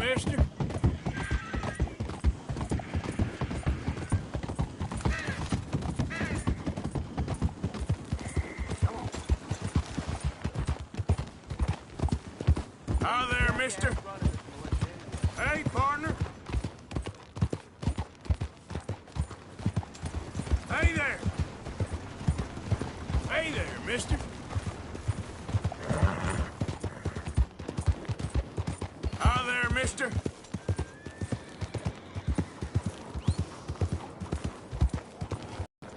mister? Hi there, mister. Hey, partner. Hey there. Hey there, mister. Hi there, mister.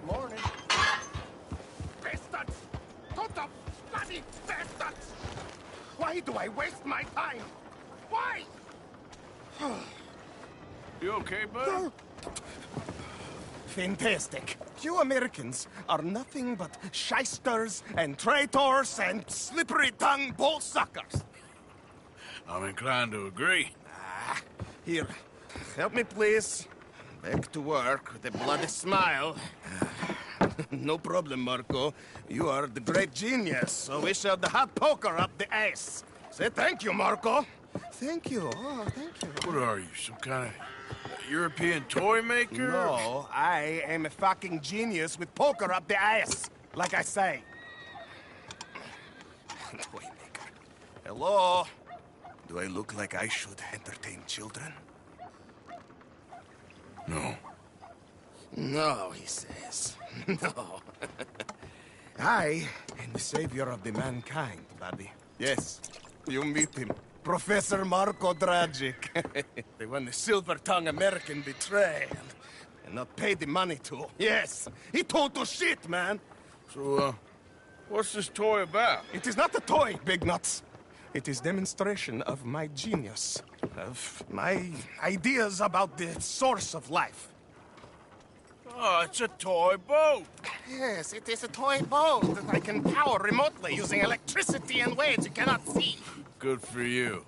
Morning. Bastards! Total bloody bastards! Why do I waste my time? Why? You okay, bud? Fantastic. You Americans are nothing but shysters and traitors and slippery-tongued bull-suckers. I'm inclined to agree. Here, help me, please. Back to work with a bloody smile. No problem, Marco. You are the great genius, so we shove the hot poker up the ass. Say thank you, Marco. Thank you. Oh, thank you. What are you, some kind of European toy maker? No, I am a fucking genius with poker up the ass, like I say. Toy maker. Hello? Do I look like I should entertain children? No. No, he says. No. I am the savior of the mankind, buddy. Yes, you meet him. Professor Marco Dragic. The one the silver-tongued American betrayed and not paid the money to. Yes, he told us shit, man. So, what's this toy about? It is not a toy, Big Nuts. It is demonstration of my genius, of my ideas about the source of life. Oh, it's a toy boat. Yes, it is a toy boat that I can power remotely using electricity and waves you cannot see. Good for you.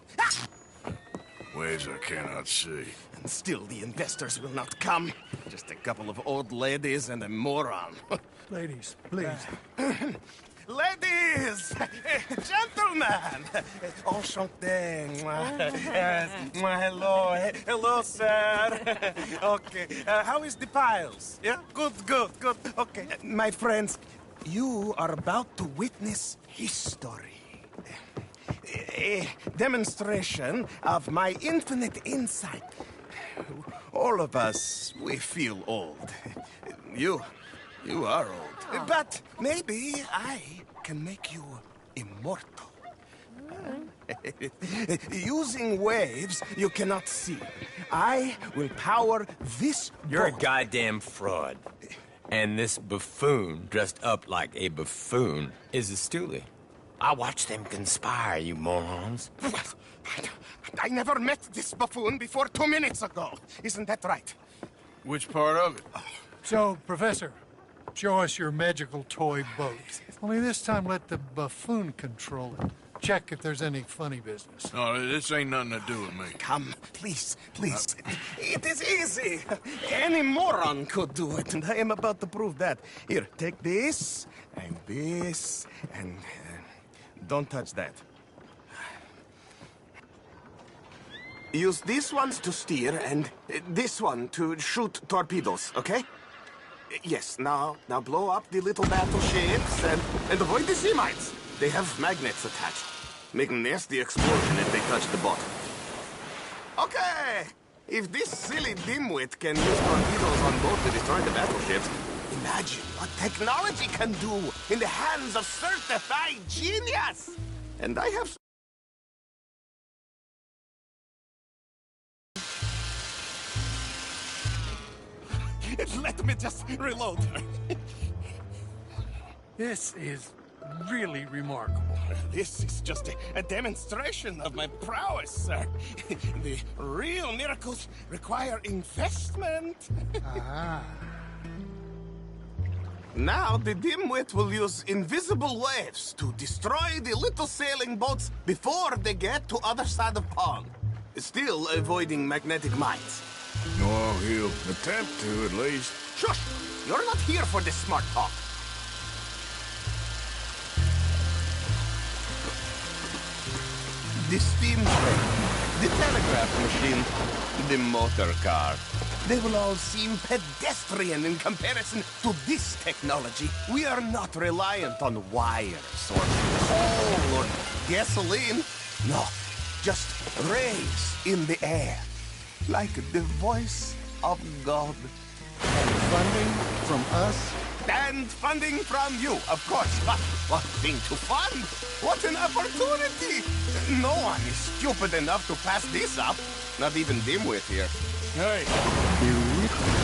Ways I cannot see. And still the investors will not come. Just a couple of old ladies and a moron. Ladies, please. Ladies! Gentlemen! Enchanté. Hello. Hello, sir. Okay. How is the piles? Yeah? Good. Okay. My friends, you are about to witness history. A demonstration of my infinite insight. All of us, we feel old. You are old. But maybe I can make you immortal. Using waves you cannot see, I will power this You're a boat. goddamn fraud. And this buffoon, dressed up like a buffoon, is a stoolie. I watched them conspire, you morons. I never met this buffoon before 2 minutes ago. Isn't that right? Which part of it? So, Professor, show us your magical toy boat. Only this time let the buffoon control it. Check if there's any funny business. No, this ain't nothing to do with me. Come, please. It is easy. Any moron could do it, and I am about to prove that. Here, take this, and don't touch that. Use these ones to steer, and this one to shoot torpedoes, okay? Yes, now blow up the little battleships, and avoid the sea mines. They have magnets attached. Make a nasty explosion if they touch the bottom. Okay! If this silly dimwit can use torpedoes on board to destroy the battleships, imagine what technology can do in the hands of certified genius! And I have... Let me just reload. This is really remarkable. This is just a demonstration of my prowess, sir. The real miracles require investment. Ah. Now the dimwit will use invisible waves to destroy the little sailing boats before they get to other side of pond. Still avoiding magnetic mines. Well, he'll attempt to, at least. Shush! You're not here for this smart talk. The steam train. the telegraph machine, the motor car. They will all seem pedestrian in comparison to this technology. We are not reliant on wires or coal or gasoline. No, just rays in the air, like the voice of God. Funding from us? And funding from you, of course. But what thing to fund? What an opportunity! No one is stupid enough to pass this up. Not even Dimwit here. Hey,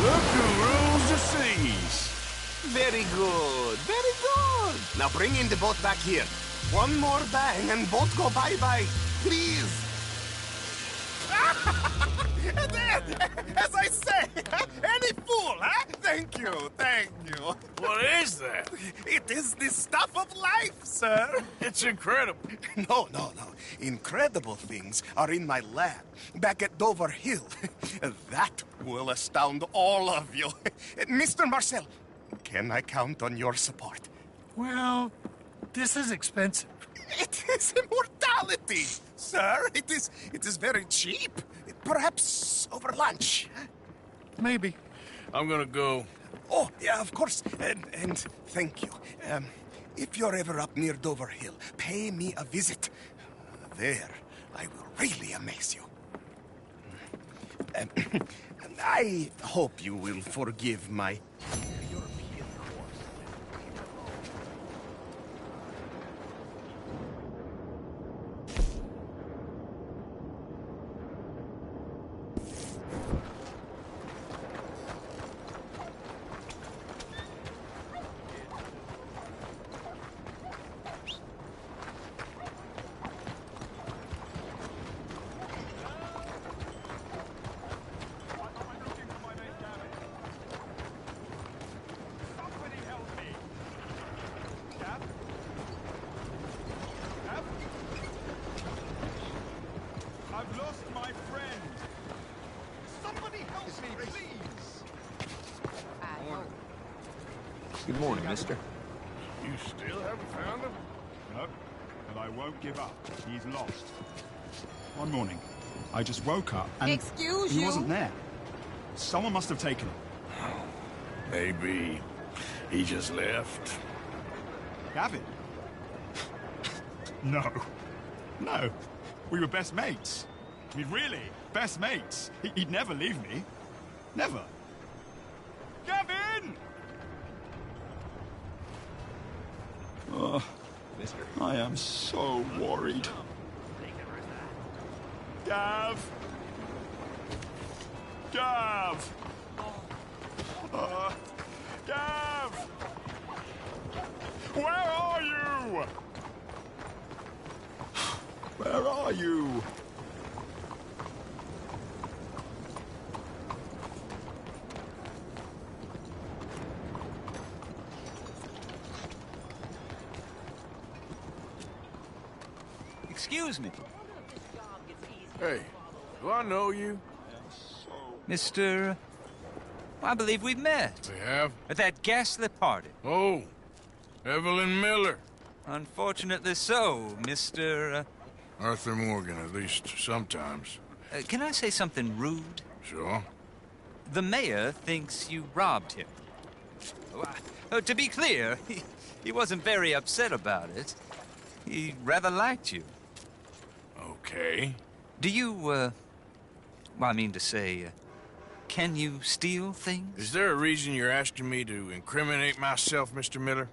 look who rules the seas. Very good, very good. Now bring in the boat back here. One more bang and boat go bye-bye. Please. And then, as I say, any fool, huh? Thank you, thank you. What is that? It is the stuff of life, sir. It's incredible. No. Incredible things are in my lab, back at Dover Hill. That will astound all of you. Mr. Marcel, can I count on your support? Well, this is expensive. It is immortality, sir. It is very cheap. Perhaps over lunch. Maybe. I'm gonna go. Oh, yeah, of course. And thank you. If you're ever up near Dover Hill, pay me a visit. There, I will really amaze you. I hope you will forgive my European course. I've lost my friend. Somebody help me, please. Good morning, mister. You still haven't found him? No, but I won't give up. He's lost. One morning, I just woke up and Excuse he you? wasn't there. Someone must have taken him. Maybe he just left. Gavin? No. No. We were best mates. I mean, really, best mates. He'd never leave me. Never. Gavin! Oh, I am so worried. Gav! Gav! Gav! Where are you? Where are you? Excuse me, Hey, do I know you? Mr. I believe we've met We have? at that ghastly party. Oh, Evelyn Miller. Unfortunately so, Mr. Arthur Morgan, at least sometimes. Can I say something rude? Sure. The mayor thinks you robbed him. To be clear, he wasn't very upset about it. He rather liked you. Okay. Do you, well, I mean to say, can you steal things? Is there a reason you're asking me to incriminate myself, Mr. Miller?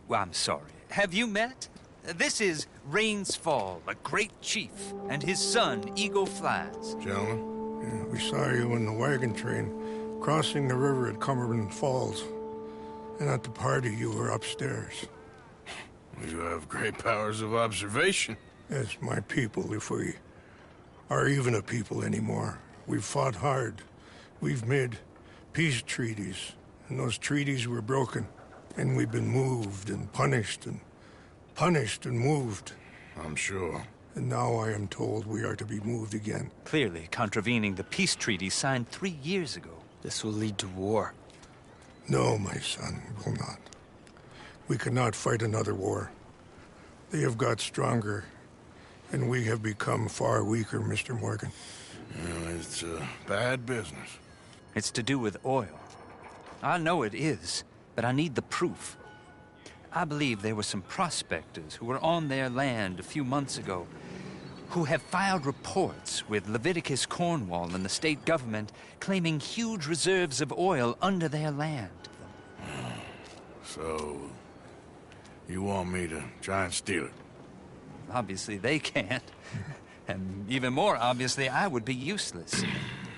Well, I'm sorry. Have you met? This is Rains Fall, a great chief, and his son, Eagle Flies. Gentlemen? Yeah, we saw you in the wagon train crossing the river at Cumberland Falls. And at the party, you were upstairs. You have great powers of observation. Yes, my people, if we are even a people anymore. We've fought hard. We've made peace treaties, and those treaties were broken. And we've been moved and punished and moved. I'm sure. And now I am told we are to be moved again. Clearly contravening the peace treaty signed 3 years ago. This will lead to war. No, my son, it will not. We cannot fight another war. They have got stronger, And we have become far weaker, Mr. Morgan. Well, it's bad business. It's to do with oil. I know it is, but I need the proof. I believe there were some prospectors who were on their land a few months ago who have filed reports with Leviticus Cornwall and the state government claiming huge reserves of oil under their land. So, you want me to try and steal it? Obviously, they can't. And even more obviously, I would be useless.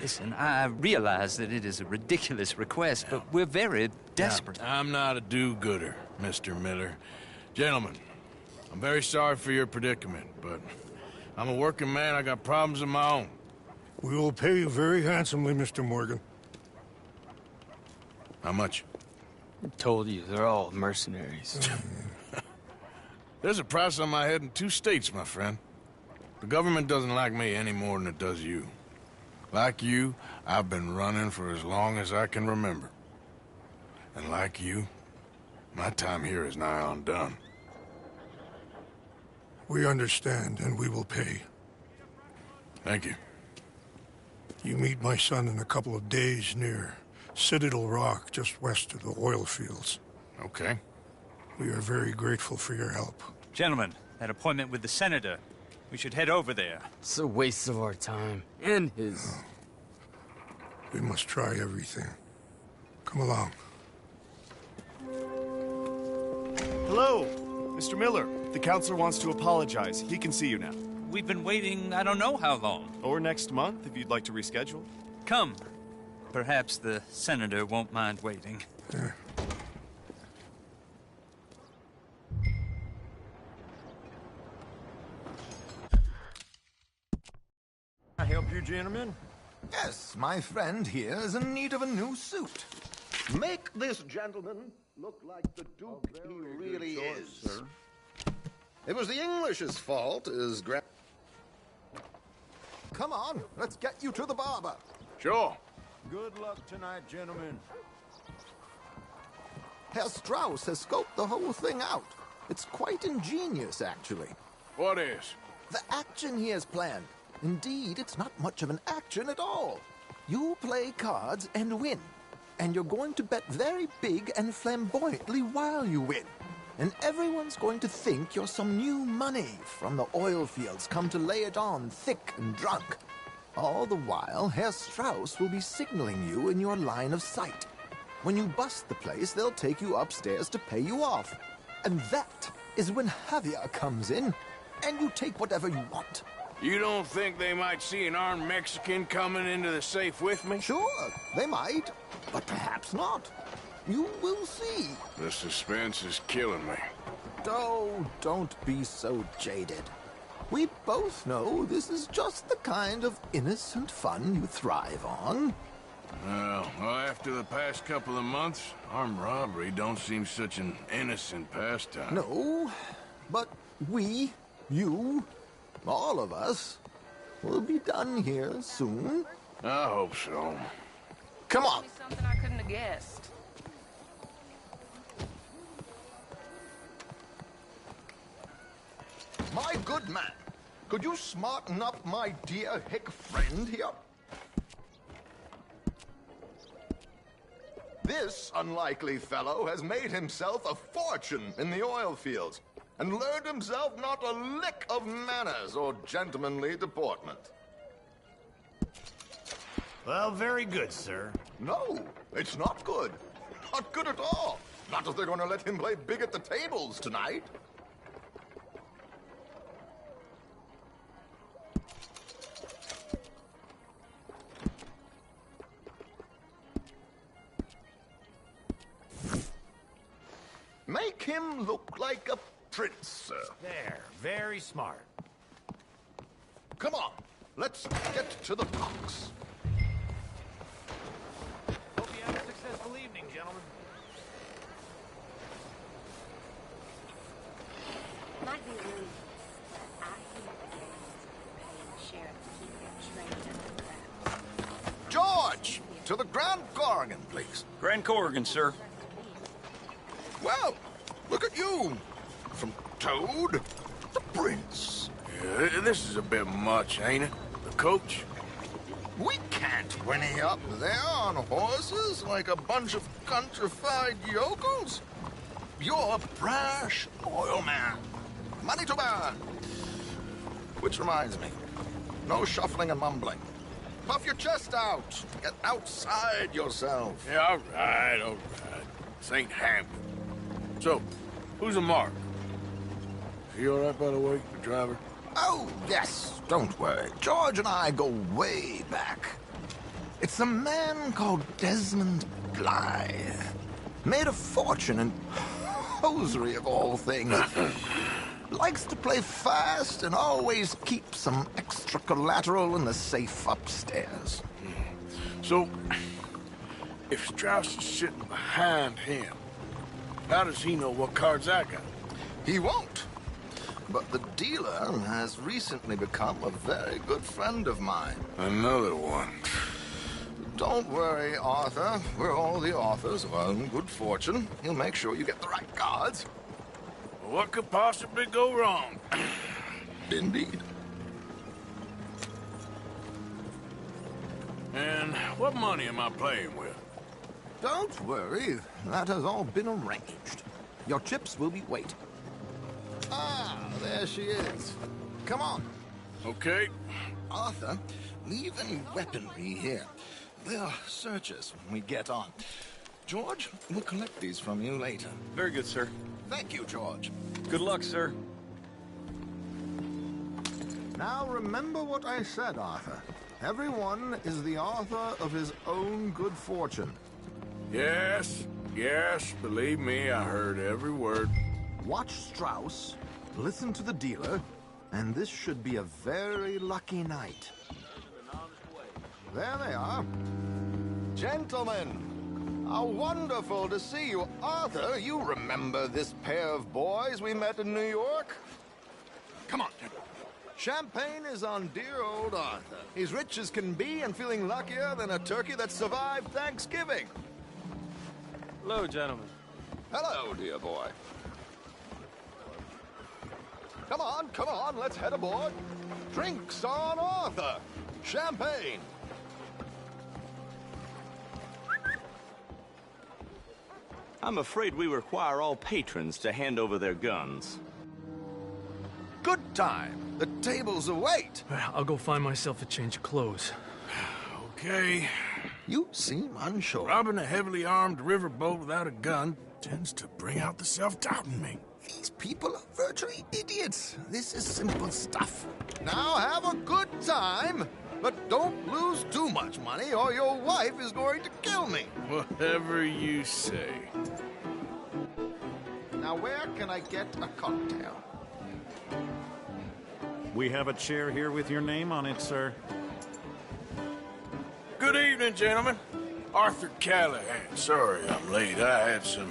Listen, I realize that it is a ridiculous request, but we're very desperate. Now, I'm not a do-gooder, Mr. Miller. Gentlemen, I'm very sorry for your predicament, but I'm a working man. I got problems of my own. We will pay you very handsomely, Mr. Morgan. How much? I told you, they're all mercenaries. There's a price on my head in 2 states, my friend. The government doesn't like me any more than it does you. Like you, I've been running for as long as I can remember. And like you, my time here is nigh on done. We understand, and we will pay. Thank you. You meet my son in a couple of days near Citadel Rock, just west of the oil fields. Okay. We are very grateful for your help. Gentlemen, that appointment with the senator. We should head over there. It's a waste of our time. And his. We must try everything. Come along. Hello, Mr. Miller. The counselor wants to apologize. He can see you now. We've been waiting I don't know how long. Or next month, if you'd like to reschedule. Come. Perhaps the senator won't mind waiting. I help you, gentlemen? Yes, my friend here is in need of a new suit. Make this gentleman look like the Duke he really is. Sir. It was the English's fault, Come on, let's get you to the barber. Sure. Good luck tonight, gentlemen. Herr Strauss has scoped the whole thing out. It's quite ingenious, actually. What is? The action he has planned. Indeed, it's not much of an action at all. You play cards and win. And you're going to bet very big and flamboyantly while you win. And everyone's going to think you're some new money from the oil fields come to lay it on thick and drunk. All the while, Herr Strauss will be signaling you in your line of sight. When you bust the place, they'll take you upstairs to pay you off. And that is when Javier comes in, and you take whatever you want. You don't think they might see an armed Mexican coming into the safe with me? Sure, they might, but perhaps not. You will see. The suspense is killing me. Oh, don't be so jaded. We both know this is just the kind of innocent fun you thrive on. Well, after the past couple of months, armed robbery don't seem such an innocent pastime. No, but we, you, all of us, will be done here soon. I hope so. Come on. Something I couldn't have guessed. My good man, could you smarten up my dear hick friend here? This unlikely fellow has made himself a fortune in the oil fields and learned himself not a lick of manners or gentlemanly deportment. Well, very good, sir. No, it's not good. Not good at all. Not if they're going to let him play big at the tables tonight. Make him look like a prince, sir. There, very smart. Come on, let's get to the box. Hope you have a successful evening, gentlemen. Might be rude, but I hear the paying the sheriff to keep their trade under wraps. George, to the Grand Corrigan, please. Grand Corrigan, sir. Well, look at you. From Toad to Prince. This is a bit much, ain't it? The coach? We can't whinny up there on horses like a bunch of countrified yokels. You're a brash oil man. Money to burn. Which reminds me, no shuffling and mumbling. Puff your chest out. Get outside yourself. Yeah, all right. This ain't Hampton. So, who's a mark? Is he all right, by the way, the driver? Oh, yes. Don't worry. George and I go way back. It's a man called Desmond Blythe. Made a fortune in hosiery of all things. Likes to play fast and always keeps some extra collateral in the safe upstairs. So, if Strauss is sitting behind him, how does he know what cards I got? He won't. But the dealer has recently become a very good friend of mine. Another one. Don't worry, Arthur. We're all the authors of our good fortune. He'll make sure you get the right cards. What could possibly go wrong? Indeed. And what money am I playing with? Don't worry. That has all been arranged. Your chips will be waiting. Ah, there she is. Come on. Okay. Arthur, leave any weaponry here. They'll search us when we get on. George, we'll collect these from you later. Very good, sir. Thank you, George. Good luck, sir. Now remember what I said, Arthur. Everyone is the author of his own good fortune. Yes, believe me, I heard every word. Watch Strauss, listen to the dealer, and this should be a very lucky night. There they are. Gentlemen, how wonderful to see you. Arthur, you remember this pair of boys we met in New York? Come on. Champagne is on dear old Arthur. He's rich as can be and feeling luckier than a turkey that survived Thanksgiving. Hello, gentlemen. Hello, dear boy. Come on, let's head aboard. Drinks on Arthur. Champagne. I'm afraid we require all patrons to hand over their guns. Good time. The tables await. I'll go find myself a change of clothes. Okay. You seem unsure. Robbing a heavily armed riverboat without a gun tends to bring out the self-doubt in me. These people are virtually idiots. This is simple stuff. Now have a good time, but don't lose too much money or your wife is going to kill me. Whatever you say. Now where can I get a cocktail? We have a chair here with your name on it, sir. Good evening, gentlemen. Arthur Callahan. Sorry I'm late. I had some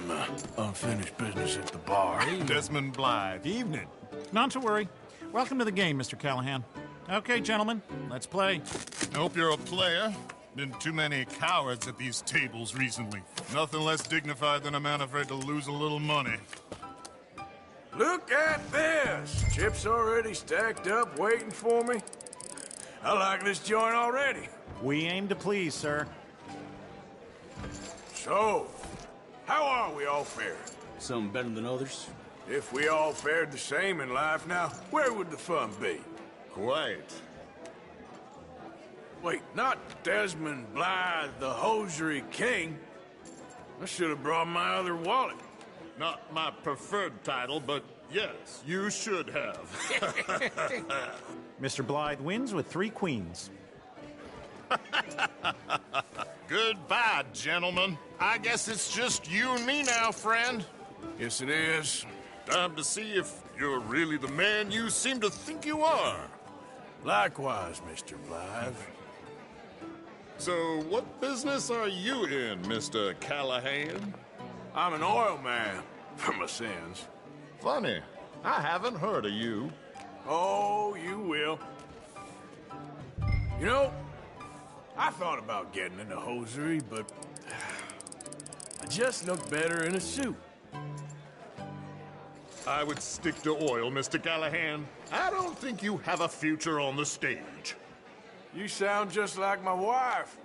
unfinished business at the bar. Desmond Blythe. Evening. Not to worry. Welcome to the game, Mr. Callahan. Okay, gentlemen, let's play. I hope you're a player. Been too many cowards at these tables recently. Nothing less dignified than a man afraid to lose a little money. Look at this! Chips already stacked up, waiting for me. I like this joint already. We aim to please, sir. So, how are we all faring? Some better than others. If we all fared the same in life now, where would the fun be? Quiet. Wait, not Desmond Blythe, the hosiery king. I should have brought my other wallet. Not my preferred title, but yes, you should have. Mr. Blythe wins with 3 queens. Goodbye, gentlemen. I guess it's just you and me now, friend. Yes, it is. Time to see if you're really the man you seem to think you are. Likewise, Mr. Blythe. So, what business are you in, Mr. Callahan? I'm an oil man, for my sins. Funny. I haven't heard of you. Oh, you will. You know, I thought about getting into hosiery, but I just look better in a suit. I would stick to oil, Mr. Callahan. I don't think you have a future on the stage. You sound just like my wife.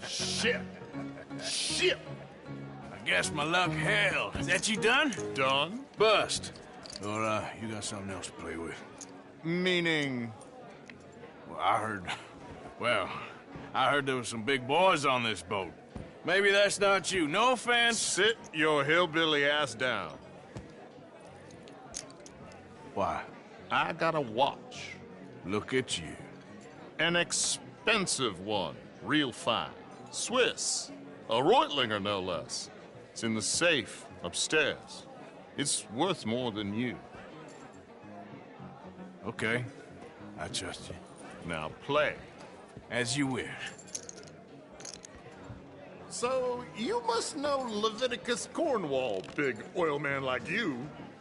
Shit! Shit! I guess my luck held. Is that you done? Done? Bust. Or, you got something else to play with? Meaning? Well, I heard there was some big boys on this boat. Maybe that's not you. No offense. Sit your hillbilly ass down. Why? I got a watch. Look at you. An expensive one. Real fine. Swiss. A Reutlinger, no less. It's in the safe upstairs. It's worth more than you. Okay. I trust you. Now play. As you wish. So, you must know Leviticus Cornwall, big oil man like you.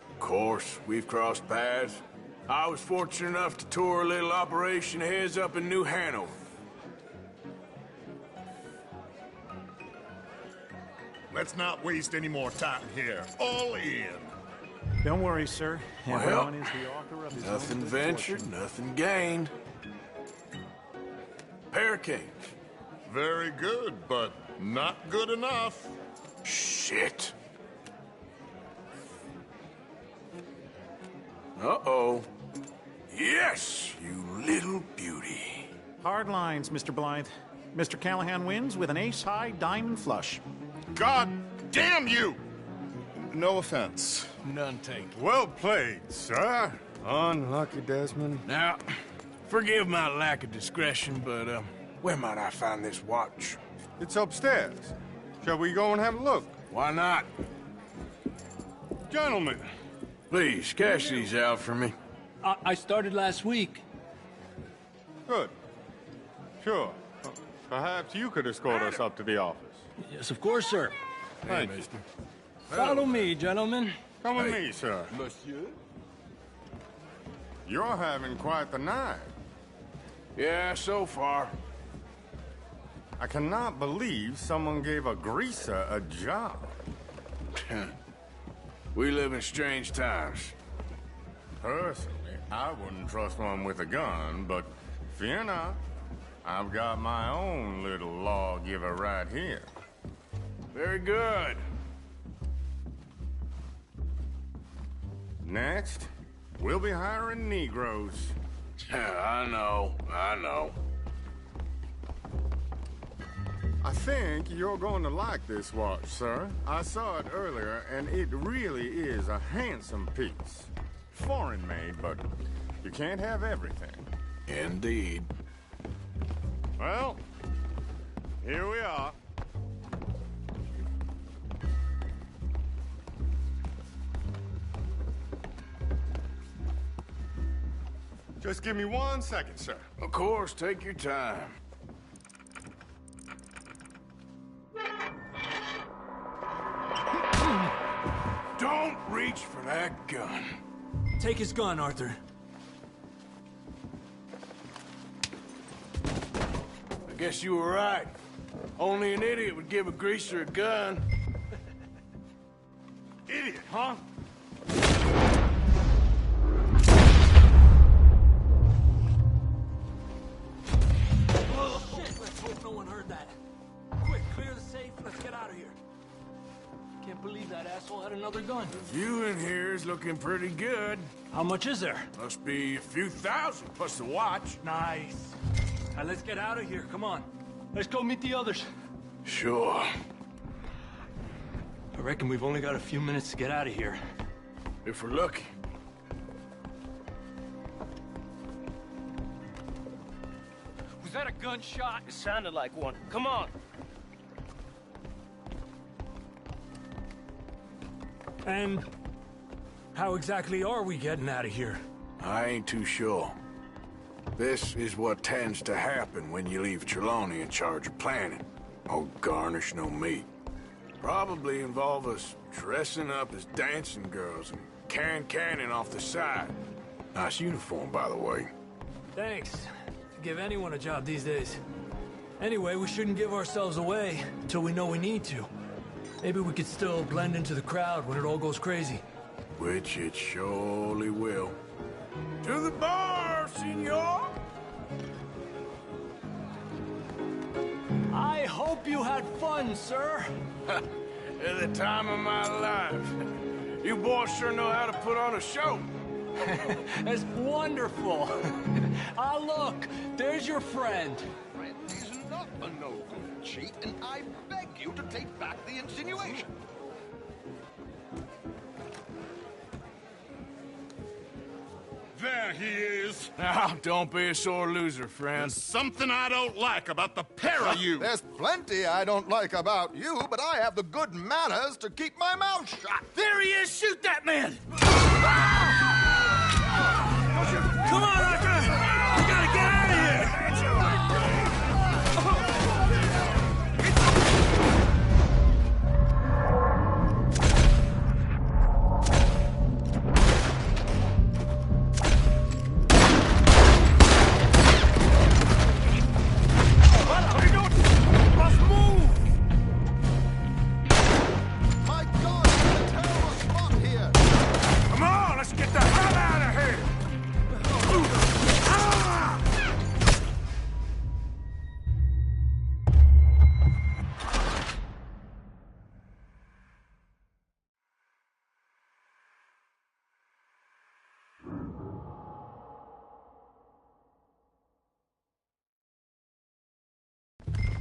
Of course, we've crossed paths. I was fortunate enough to tour a little operation of his up in New Hanover. Let's not waste any more time here. All in. Don't worry, sir. Well, Everyone is the author of his nothing own ventured, misfortune. nothing gained. Pair of kings. Very good, but not good enough. Shit. Uh-oh. Yes, you little beauty. Hard lines, Mr. Blythe. Mr. Callahan wins with an ace-high diamond flush. God damn you! No offense. None taken. Well played, sir. Unlucky, Desmond. Now, forgive my lack of discretion, but, where might I find this watch? It's upstairs. Shall we go and have a look? Why not? Gentlemen. Please, cash these out for me. I started last week. Good. Sure. Perhaps you could escort us up to the office. Yes, of course, sir. Hey, mister. Follow me, gentlemen. Come with me, sir. Monsieur? You're having quite the night. Yeah, so far. I cannot believe someone gave a greaser a job. We live in strange times. Personally, I wouldn't trust one with a gun, but fear not. I've got my own little lawgiver right here. Very good. Next, we'll be hiring Negroes. I know. I think you're going to like this watch, sir. I saw it earlier, and it really is a handsome piece. Foreign made, but you can't have everything. Indeed. Well, here we are. Just give me 1 second, sir. Of course, take your time. Don't reach for that gun. Take his gun, Arthur. I guess you were right. Only an idiot would give a greaser a gun. Idiot, huh? Oh, shit! Let's hope no one heard that. Quick, clear the safe. Let's get out of here. Can't believe that asshole had another gun. The view in here is looking pretty good. How much is there? Must be a few thousand, plus the watch. Nice. Now let's get out of here. Come on. Let's go meet the others. Sure. I reckon we've only got a few minutes to get out of here. If we're lucky. Was that a gunshot? It sounded like one. Come on. And how exactly are we getting out of here? I ain't too sure. This is what tends to happen when you leave Trelawney in charge of planning. Oh, garnish no meat. Probably involve us dressing up as dancing girls and cannon off the side. Nice uniform, by the way. Thanks. Give anyone a job these days. Anyway, we shouldn't give ourselves away until we know we need to. Maybe we could still blend into the crowd when it all goes crazy. Which it surely will. To the bar, senor! I hope you had fun, sir. At the time of my life. You boys sure know how to put on a show. That's wonderful. Ah, look, there's your friend. Friend is not a noble cheat, and I beg you to take back the insinuation. There he is. Now, don't be a sore loser, friend. There's something I don't like about the pair of you. There's plenty I don't like about you, but I have the good manners to keep my mouth shut. There he is! Shoot that man! Come on, Arthur! We gotta get out of here!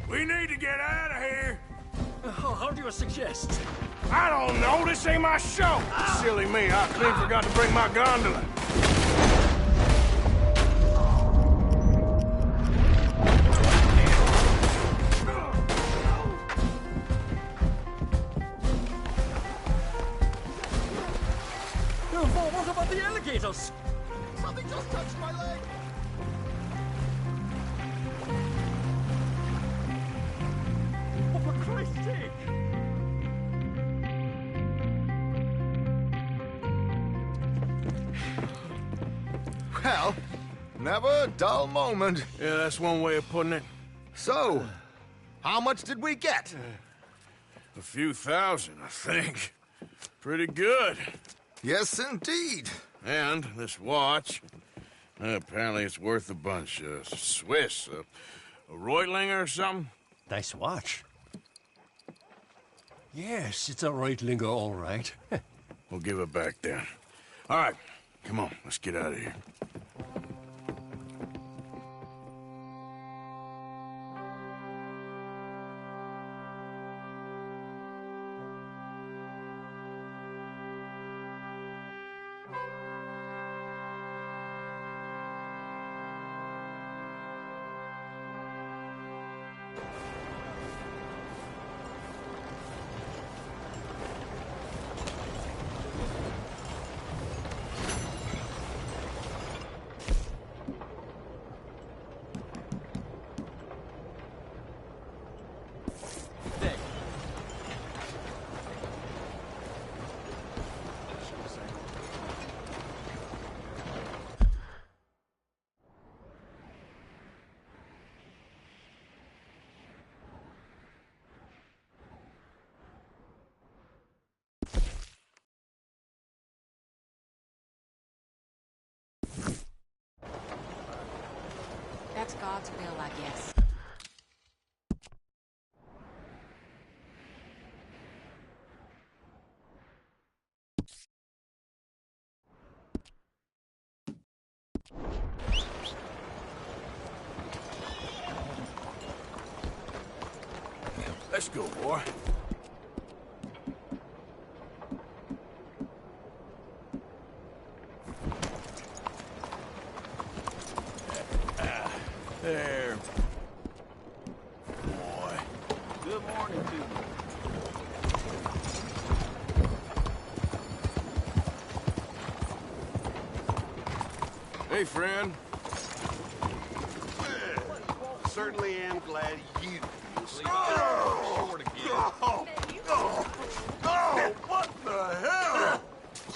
We need to get out of here. How do you suggest? I don't know. This ain't my show. Silly me. I clean forgot to bring my gondola. What about the alligators? Something just touched my leg. Oh, for Christ's sake! Well, never a dull moment. Yeah, that's one way of putting it. So, how much did we get? A few thousand, I think. Pretty good. Yes, indeed. And this watch, apparently it's worth a bunch. Swiss, a Reutlinger or something? Nice watch. Yes, it's a Reutlinger, all right. We'll give it back then. All right, come on, let's get out of here. That's God's will, I guess. Let's go, boy. There. Boy. Good morning to you. Hey, friend. Certainly am glad you. What the hell?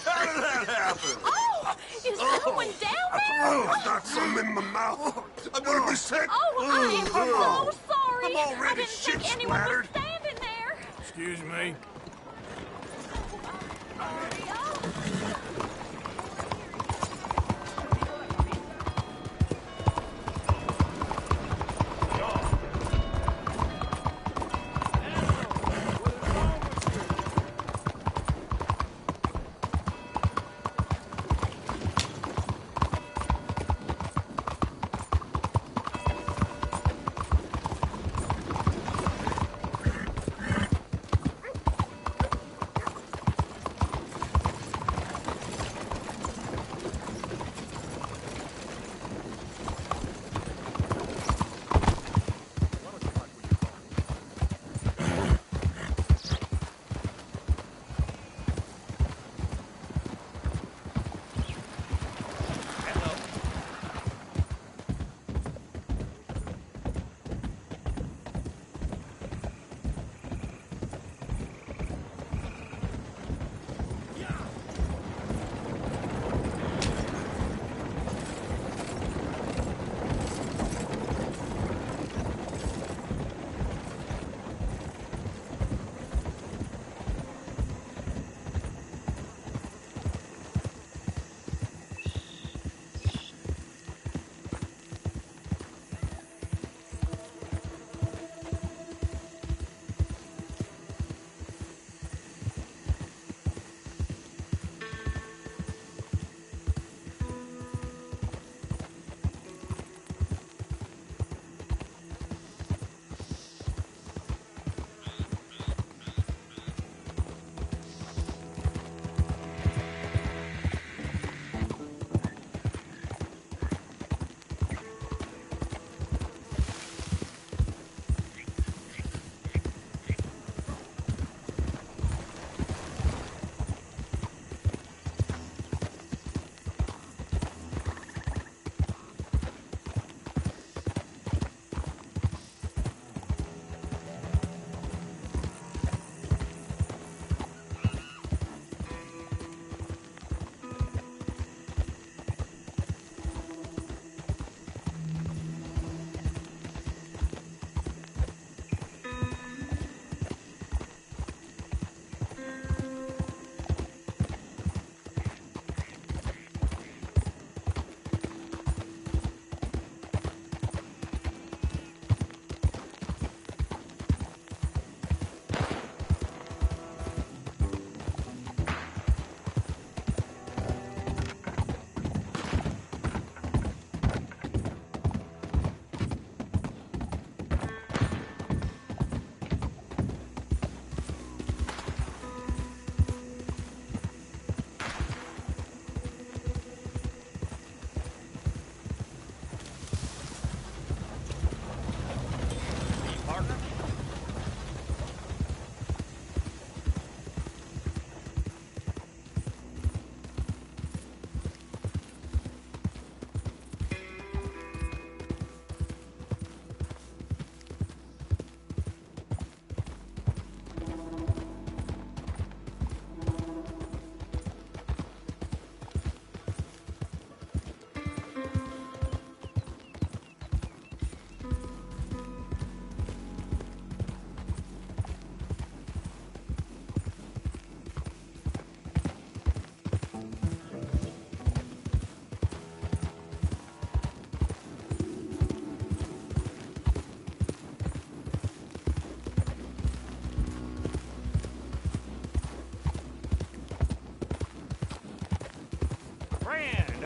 How did that happen? Oh, Is someone down there? I got some in my mouth. I'm gonna be sick. Oh, I am so sorry. I'm already I didn't think shit anyone was splattered. standing there. Excuse me.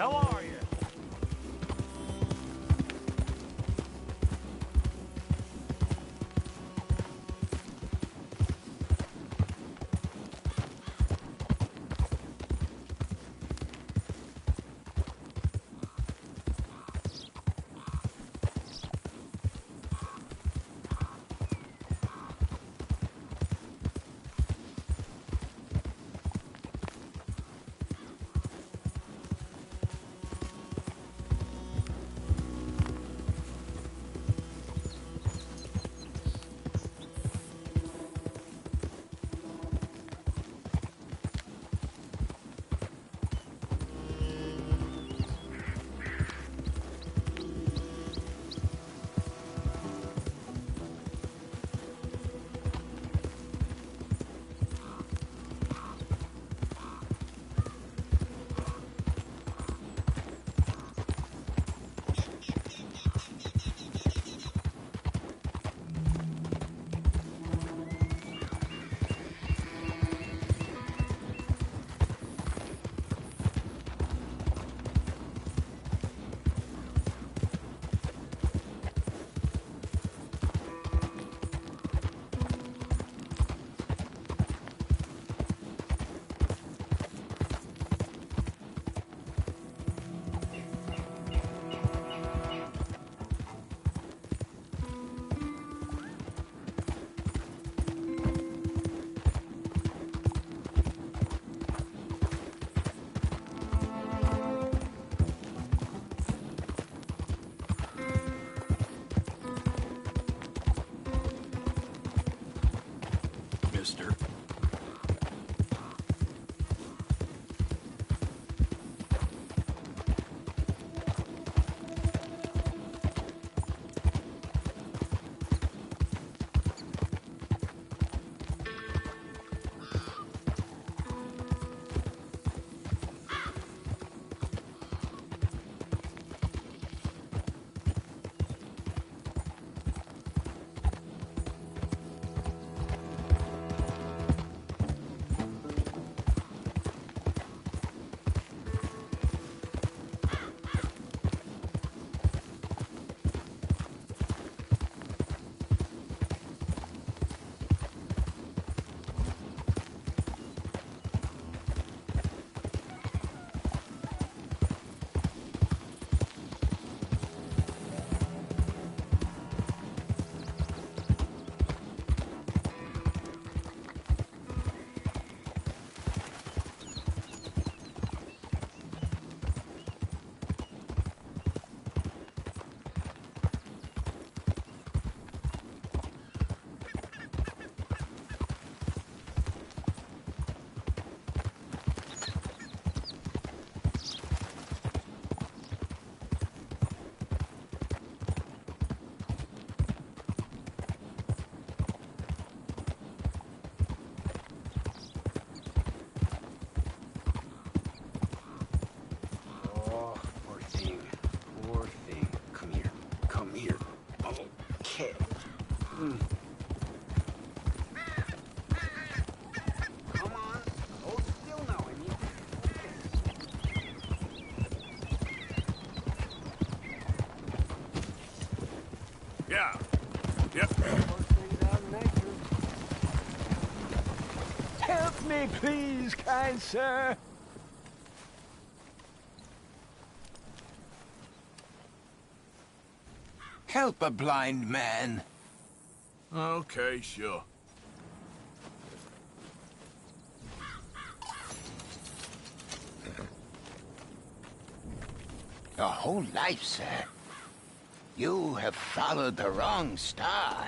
How are you? mister. Yeah. Yep. Help me, please, kind sir. Help a blind man. Okay, sure. Your whole life, sir. You have followed the wrong star.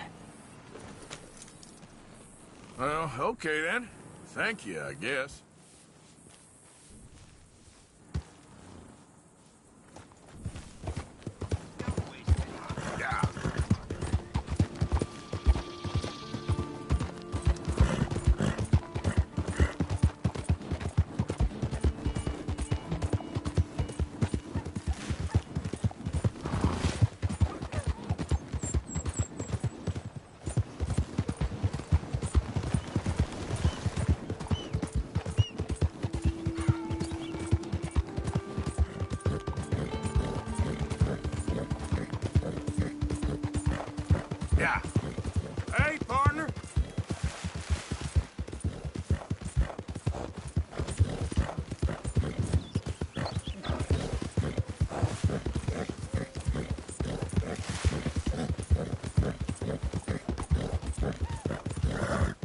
Well, okay then. Thank you, I guess. Yeah. Hey, partner.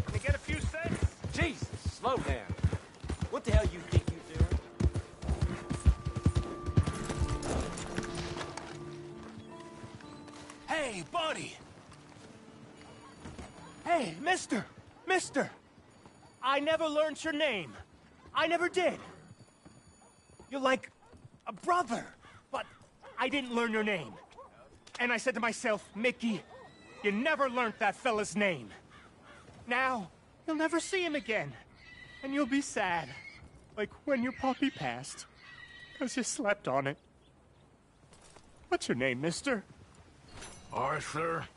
Can I get a few cents? Jesus, slow down. What the hell you think you're doing? Hey, buddy! Hey, mister! Mister! I never learned your name. I never did. You're like a brother, but I didn't learn your name. And I said to myself, Mickey, you never learned that fella's name. Now, you'll never see him again. And you'll be sad. Like when your puppy passed. 'Cause you slept on it. What's your name, mister? Arthur.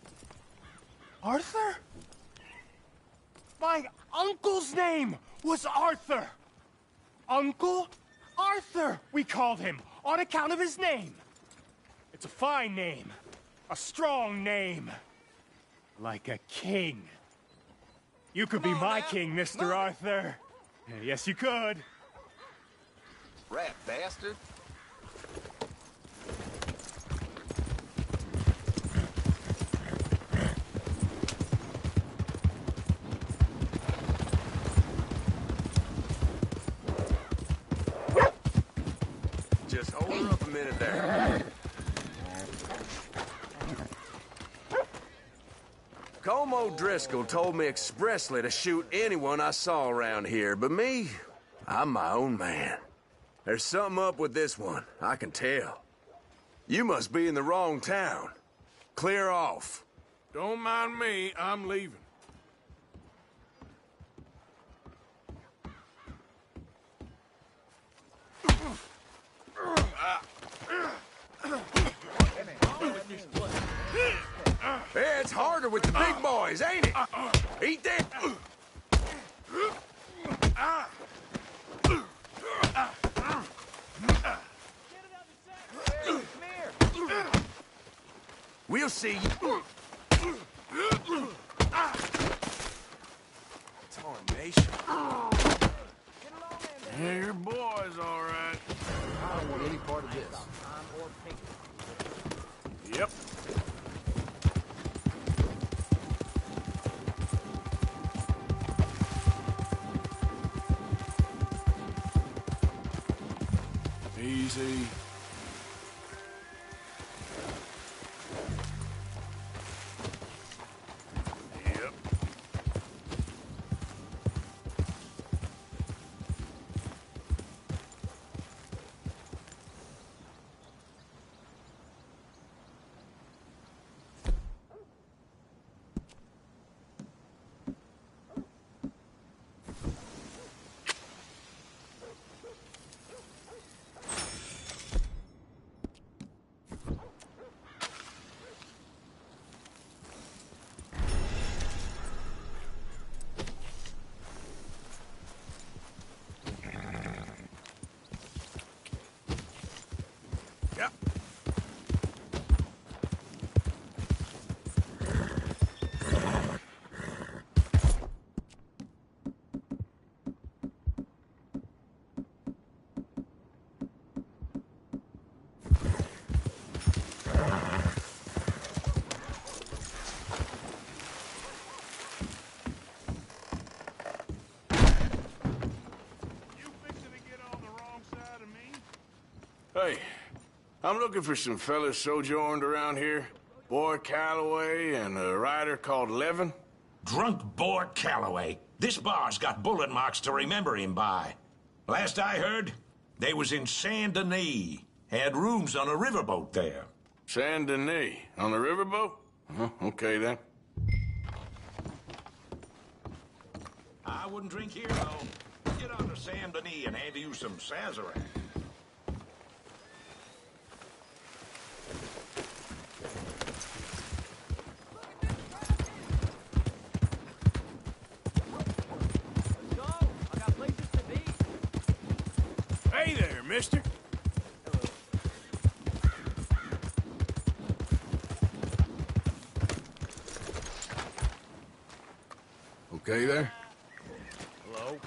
Arthur? My uncle's name was Arthur. Uncle Arthur, we called him, on account of his name. It's a fine name. A strong name. Like a king. You could be my king, Mr. Arthur. Yes, you could. Rat bastard. Just hold her up a minute there. Colm O'Driscoll told me expressly to shoot anyone I saw around here, but me, I'm my own man. There's something up with this one, I can tell. You must be in the wrong town. Clear off. Don't mind me, I'm leaving. Yeah, it's harder with the big boys, ain't it? Eat that! We'll see you. Tarnation. Yeah, your boy's all right. I don't want any part of this. Yep. Easy. Yep. Hey, I'm looking for some fellas sojourned around here. Boyd Calloway and a rider called Levin. Drunk Boyd Calloway. This bar's got bullet marks to remember him by. Last I heard, they was in Saint Denis. Had rooms on a riverboat there. Saint Denis? On a riverboat? Okay then. I wouldn't drink here, though. Get on to Saint Denis and hand you some Sazerac. Hey there, mister. Okay there? Hello?